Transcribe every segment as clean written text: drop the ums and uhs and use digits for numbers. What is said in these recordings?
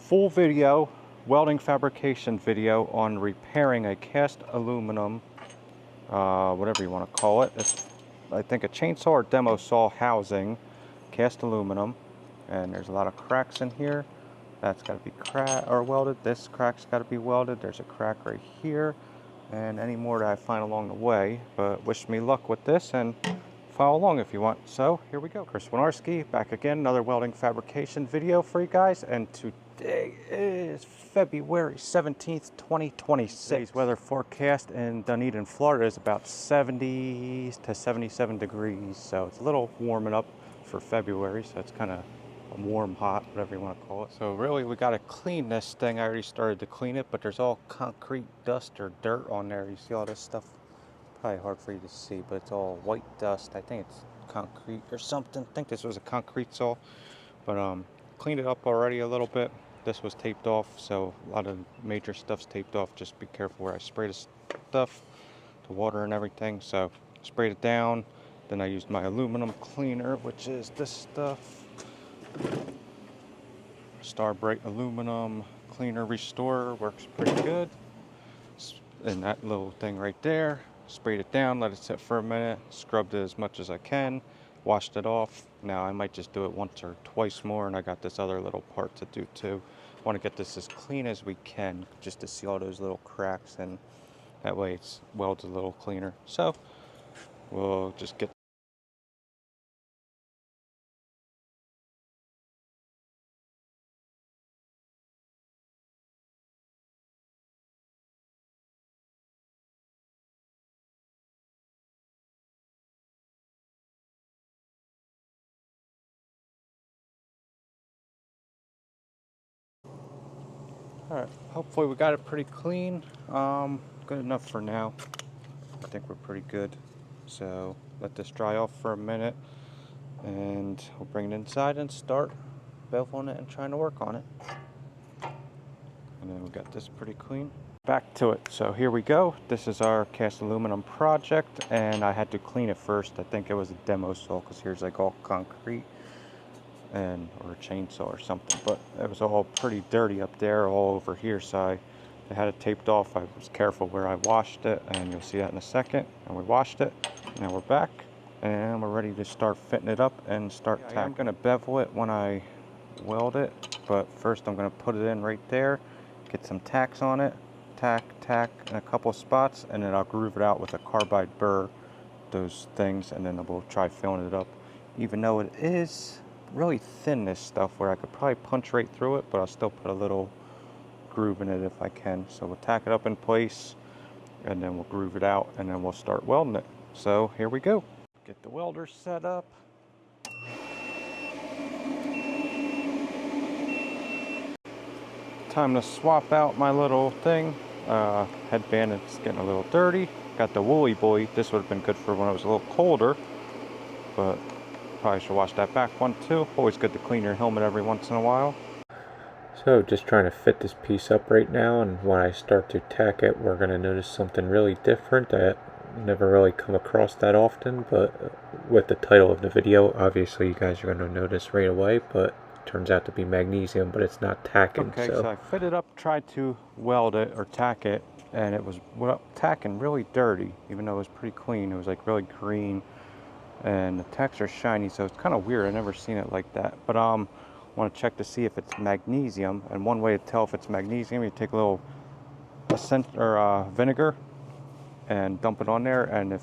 full video, welding fabrication video on repairing a cast aluminum, whatever you want to call it. It's, I think, a chainsaw or demo saw housing, cast aluminum, and there's a lot of cracks in here. That's got to be welded. This crack's got to be welded. There's a crack right here, and any more that I find along the way. But wish me luck with this and follow along if you want. So here we go. Chris Winarski back again, another welding fabrication video for you guys, and today is February 17th, 2026. Today's weather forecast in Dunedin, Florida is about 70 to 77 degrees, so it's a little warming up for February, so it's kind of warm, hot, whatever you want to call it. So really we got to clean this thing. I already started to clean it, but there's all concrete dust or dirt on there. You see all this stuff? Probably hard for you to see, but it's all white dust. I think it's concrete or something. I think this was a concrete saw, but cleaned it up already a little bit. This was taped off, so a lot of major stuff's taped off. Just be careful where I spray this stuff, the water and everything. So sprayed it down, then I used my aluminum cleaner, which is this stuff, Star Bright aluminum cleaner restorer. Works pretty good. And that little thing right there, sprayed it down, let it sit for a minute, scrubbed it as much as I can, washed it off. Now I might just do it once or twice more, and I got this other little part to do too. Want to get this as clean as we can, just to see all those little cracks, and that way it welds a little cleaner. So we'll just get Alright, hopefully we got it pretty clean. Good enough for now. I think we're pretty good. So let this dry off for a minute, and we'll bring it inside and start beveling it and trying to work on it. And then we got this pretty clean. Back to it. So here we go. This is our cast aluminum project, and I had to clean it first. I think it was a demo saw, because here's like all concrete and or a chainsaw or something, but it was all pretty dirty up there all over here, so I had it taped off. I was careful where I washed it, and you'll see that in a second. And we washed it. Now we're back and we're ready to start fitting it up and start tacking. I'm going to bevel it when I weld it, but first I'm going to put it in right there, get some tacks on it, tack in a couple of spots, and then I'll groove it out with a carbide burr, those things, and then we'll try filling it up. Even though it is really thin, this stuff, where I could probably punch right through it, but I'll still put a little groove in it if I can. So we'll tack it up in place, and then we'll groove it out, and then we'll start welding it. So here we go. Get the welder set up. Time to swap out my little thing. Headband, it's getting a little dirty. Got the woolly boy. This would have been good for when it was a little colder, but probably should wash that back one too. Always good to clean your helmet every once in a while. So just trying to fit this piece up right now, and when I start to tack it, we're going to notice something really different that I never really come across that often, but with the title of the video, obviously you guys are going to notice right away, but it turns out to be magnesium, but it's not tacking. Okay, so I fit it up, tried to weld it or tack it, and it was tacking really dirty, even though it was pretty clean. It was like really green, and the tacks are shiny, so it's kind of weird. I've never seen it like that. But I want to check to see if it's magnesium, and one way to tell if it's magnesium, you take a little vinegar and dump it on there, and if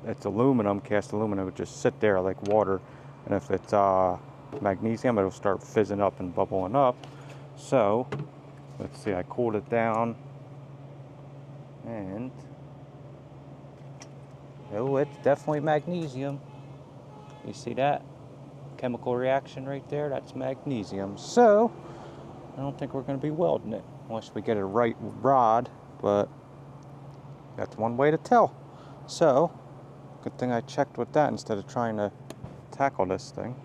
it's aluminum, cast aluminum, it would just sit there like water, and if it's magnesium, it'll start fizzing up and bubbling up. So let's see, I cooled it down, and oh, it's definitely magnesium. You see that chemical reaction right there? That's magnesium. So I don't think we're going to be welding it unless we get a right rod, but that's one way to tell. So good thing I checked with that instead of trying to tackle this thing.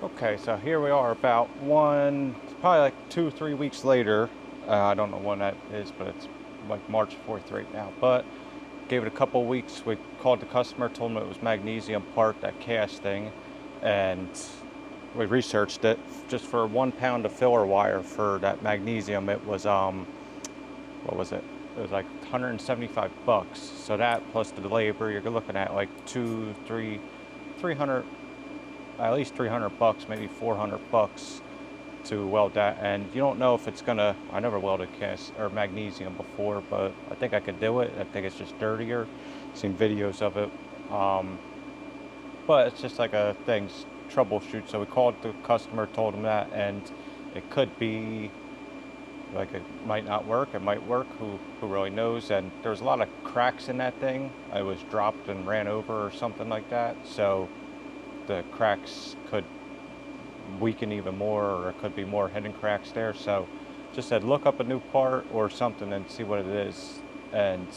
Okay, so here we are about probably like 2-3 weeks later. I don't know when that is, but it's like March 4th right now. But gave it a couple weeks. We called the customer, told him it was magnesium part, that casting, and we researched it. Just for 1 pound of filler wire for that magnesium, it was what was it? It was like 175 bucks. So that plus the labor, you're looking at like 300, at least 300 bucks, maybe 400 bucks to weld that. And you don't know if it's gonna, I never welded cast or magnesium before, but I think I could do it. I think it's just dirtier. Seen videos of it. But it's just like a thing's troubleshoot. So we called the customer, told him that, and it could be like it might not work, it might work, who really knows. And there's a lot of cracks in that thing. I was dropped and ran over or something like that, so the cracks could weaken even more, or it could be more hidden cracks there. So just said look up a new part or something and see what it is, and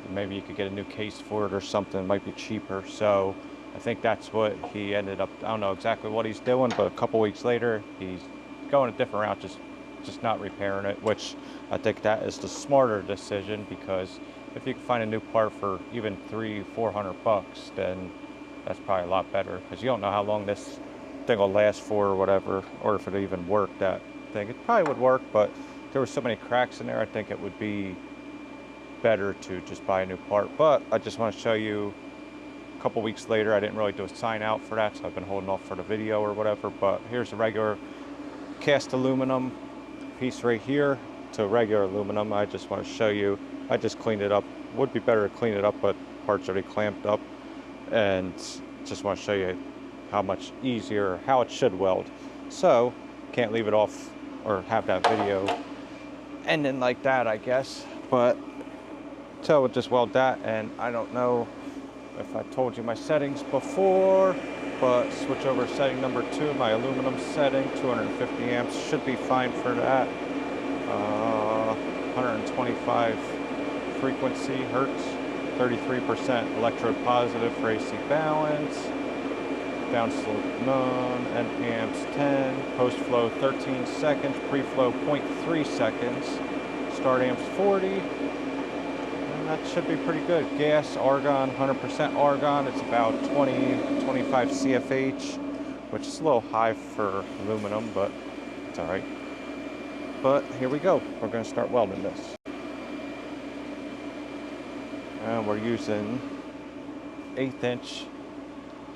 maybe you could get a new case for it or something. It might be cheaper. So I think that's what he ended up, I don't know exactly what he's doing, but a couple weeks later he's going a different route, just not repairing it, which I think that is the smarter decision, because if you can find a new part for even 300-400 bucks, then that's probably a lot better, because you don't know how long this thing will last for or whatever, or if it even worked, that thing. It probably would work, but there were so many cracks in there, I think it would be better to just buy a new part. But I just want to show you a couple weeks later. I didn't really do a sign out for that, so I've been holding off for the video or whatever, but here's a regular cast aluminum piece right here to regular aluminum. I just want to show you, I just cleaned it up. Would be better to clean it up, but parts already clamped up, and just want to show you how much easier, how it should weld. So can't leave it off or have that video ending like that, I guess. But so we'll just weld that, and I don't know if I told you my settings before, but switch over to setting number 2, my aluminum setting, 250 amps, should be fine for that. 125 frequency hertz, 33% electrode positive for AC balance, downslope none, end amps 10, post flow 13 seconds, pre-flow 0.3 seconds, start amps 40. That should be pretty good. Gas, argon, 100% argon. It's about 25 CFH, which is a little high for aluminum, but it's all right. But here we go. We're going to start welding this. And we're using 1/8 inch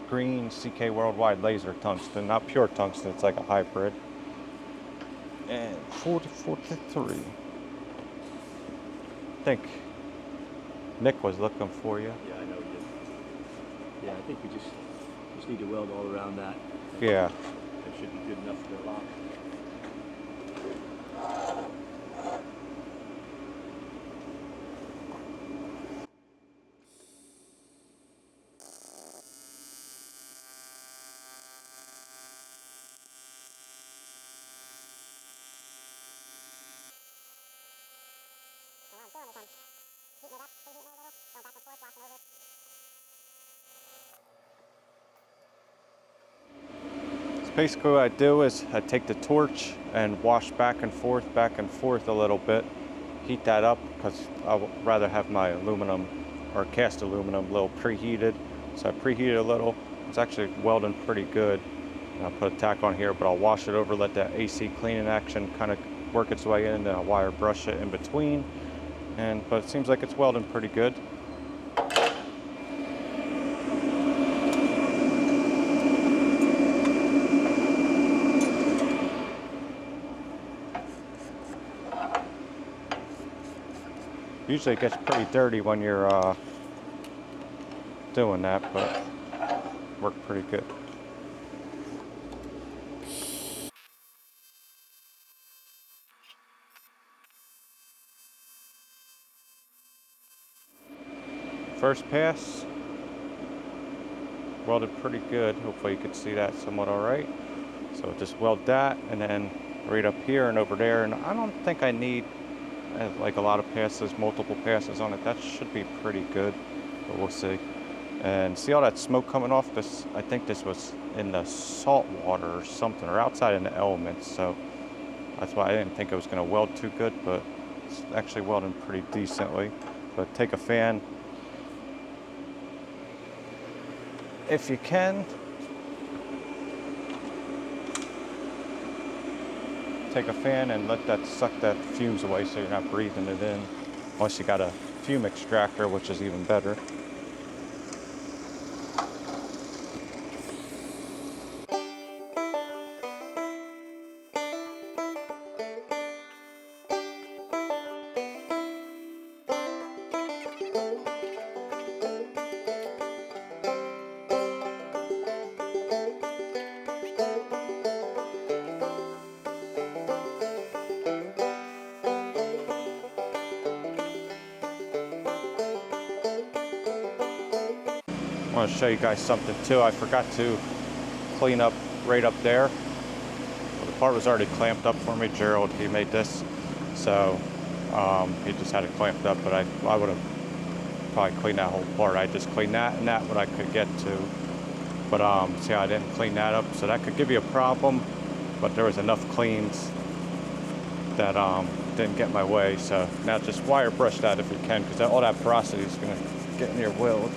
green CK Worldwide laser tungsten, not pure tungsten. It's like a hybrid. And 4043. I think Nick was looking for you. Yeah, I know you did. Yeah, I think we just need to weld all around that. Yeah. That should be good enough for the lock. Basically what I do is I take the torch and wash back and forth a little bit, heat that up, because I would rather have my aluminum or cast aluminum a little preheated. So I preheat it a little. It's actually welding pretty good. And I'll put a tack on here, but I'll wash it over, let that AC cleaning action kind of work its way in, then I'll wire brush it in between. But it seems like it's welding pretty good. Usually it gets pretty dirty when you're doing that, but worked pretty good. First pass, welded pretty good. Hopefully you could see that somewhat all right. So just weld that, and then right up here and over there. And I don't think I need like a lot of passes, multiple passes on it. That should be pretty good, but we'll see. And see all that smoke coming off this? I think this was in the salt water or something, or outside in the elements. So that's why I didn't think it was going to weld too good, but it's actually welding pretty decently. But take a fan if you can. take a fan and let that suck that fumes away so you're not breathing it in. Unless you got a fume extractor, which is even better. I want to show you guys something too. I forgot to clean up right up there. Well, the part was already clamped up for me. Gerald, he made this, so he just had it clamped up. But I would have probably cleaned that whole part. I just cleaned that and that what I could get to. But see, I didn't clean that up, so that could give you a problem. But there was enough cleans that didn't get in my way. So now just wire brush that if you can, because all that porosity is going to get in your weld.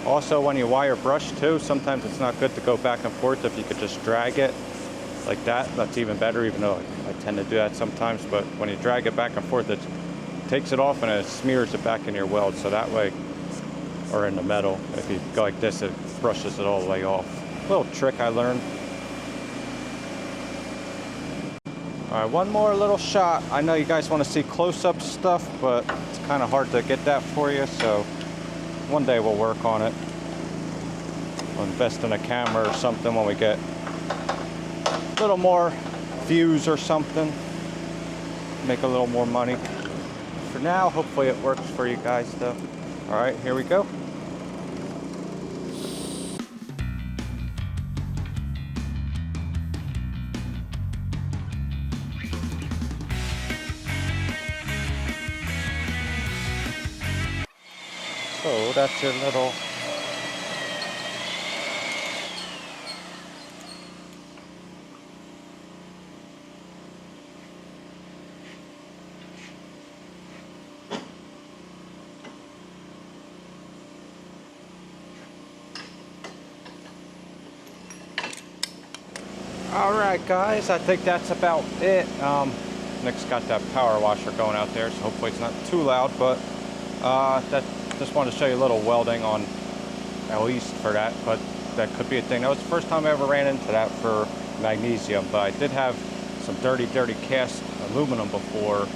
Also, when you wire brush too, sometimes it's not good to go back and forth. If you could just drag it like that, that's even better, even though I tend to do that sometimes. But when you drag it back and forth, it takes it off and it smears it back in your weld. So that way, or in the metal, if you go like this, it brushes it all the way off. Little trick I learned. All right, one more little shot. I know you guys want to see close-up stuff, but it's kind of hard to get that for you, so one day we'll work on it. We'll invest in a camera or something when we get a little more views or something. Make a little more money. For now, hopefully it works for you guys though. All right, here we go. So that's your little Alright guys, I think that's about it. Nick's got that power washer going out there, so hopefully it's not too loud, but just wanted to show you a little welding on, at least for that, but that could be a thing. That was the first time I ever ran into that for magnesium, but I did have some dirty cast aluminum before,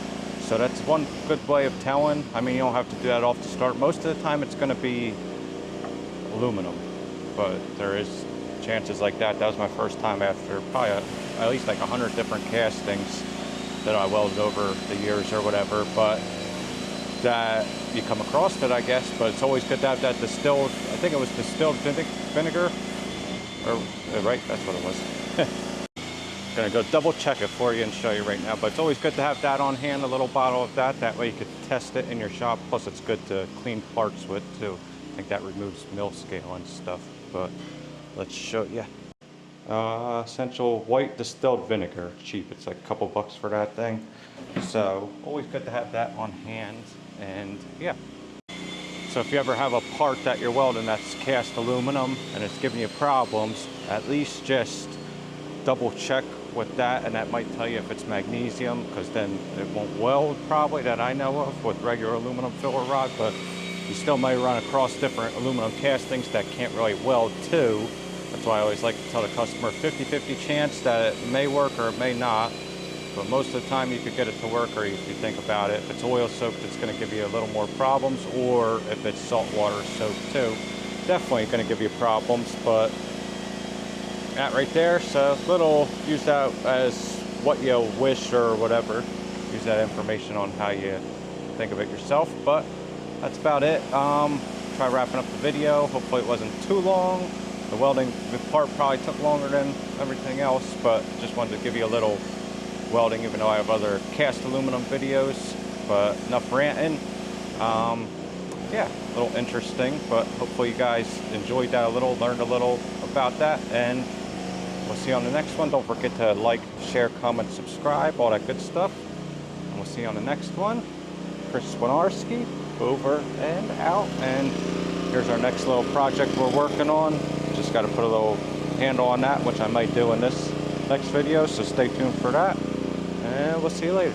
so that's one good way of telling. I mean, you don't have to do that off the start. Most of the time it's going to be aluminum, but there is chances like that. That was my first time after probably at least like 100 different castings that I welded over the years or whatever, but that you come across it, I guess. But it's always good to have that distilled, I think it was distilled vinegar, or right, that's what it was. Gonna go double check it for you and show you right now, but it's always good to have that on hand, a little bottle of that. That way you could test it in your shop. Plus it's good to clean parts with too. I think that removes mill scale and stuff, but let's show you. Essential white distilled vinegar, cheap. It's like a couple bucks for that thing. So always good to have that on hand. And yeah, so if you ever have a part that you're welding that's cast aluminum and it's giving you problems, at least just double check with that, and that might tell you if it's magnesium, because then it won't weld probably, that I know of, with regular aluminum filler rod. But you still may run across different aluminum castings that can't really weld too. That's why I always like to tell the customer 50-50 chance that it may work or it may not. But most of the time you could get it to work, or if you think about it, if it's oil soaked, it's going to give you a little more problems, or if it's salt water soaked too, definitely going to give you problems. But that right there, so little, use that as what you wish or whatever. Use that information on how you think of it yourself. But that's about it. Try wrapping up the video. Hopefully it wasn't too long. The welding part probably took longer than everything else, but just wanted to give you a little welding, even though I have other cast aluminum videos. But enough ranting. Yeah, a little interesting, but hopefully you guys enjoyed that a little, learned a little about that, and we'll see you on the next one. Don't forget to like, share, comment, subscribe, all that good stuff. And we'll see you on the next one. Chris Swinarski, over and out. And Here's our next little project we're working on. Just got to put a little handle on that, which I might do in this next video, so stay tuned for that. And we'll see you later.